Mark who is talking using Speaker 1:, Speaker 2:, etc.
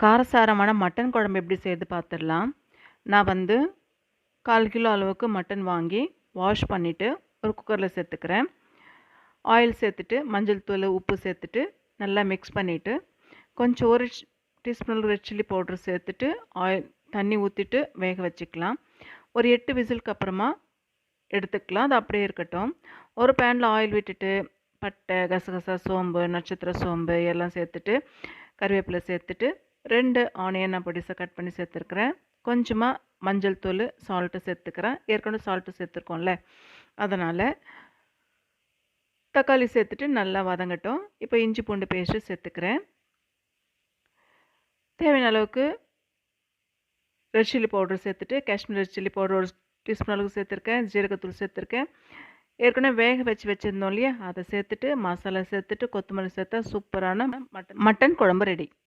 Speaker 1: காரசாரமான மட்டன் குழம்பு எப்படி செய்கிறது பார்த்துடலாம். நான் 1/4 கிலோ அளவுக்கு மட்டன் வாங்கி வாஷ் பண்ணிவிட்டு ஒரு குக்கரில் சேர்த்துக்கிறேன். ஆயில் சேர்த்துட்டு மஞ்சள் தூள் உப்பு சேர்த்துட்டு நல்லா மிக்ஸ் பண்ணிவிட்டு கொஞ்சம் 1 டீஸ்பூன் ரெட் சில்லி பவுடர் சேர்த்துட்டு தண்ணி ஊற்றிட்டு வேக வச்சுக்கலாம். ஒரு 8 விசிலுக்கு அப்புறமா எடுத்துக்கலாம். அது அப்படியே இருக்கட்டும். ஒரு பேனில் ஆயில் விட்டுட்டு பட்டை, கசகசா, சோம்பு, நட்சத்திர சோம்பு எல்லாம் சேர்த்துட்டு கருவேப்பிலை சேர்த்துட்டு 2 ஆனியன் நான் பொடிசாக கட் பண்ணி சேர்த்துருக்குறேன். கொஞ்சமாக மஞ்சள் தூள், சால்ட்டு சேர்த்துக்கிறேன். ஏற்கனவே சால்ட்டு சேர்த்துருக்கோம்ல, அதனால் தக்காளி சேர்த்துட்டு நல்லா வதங்கட்டும். இப்போ இஞ்சி பூண்டு பேஸ்ட்டு சேர்த்துக்கிறேன். தேவையான அளவுக்கு ரெட் சில்லி பவுடர் சேர்த்துட்டு Kashmir red chilli powder 1 teaspoon அளவுக்கு சேர்த்துருக்கேன். ஜீரகத்தூள் சேர்த்துருக்கேன். ஏற்கனவே வேக வச்சுருந்தோம் இல்லையா, அதை சேர்த்துட்டு மசாலா சேர்த்துட்டு கொத்தமல்லி சேர்த்தா சூப்பரான மட்டன் குழம்பு ரெடி.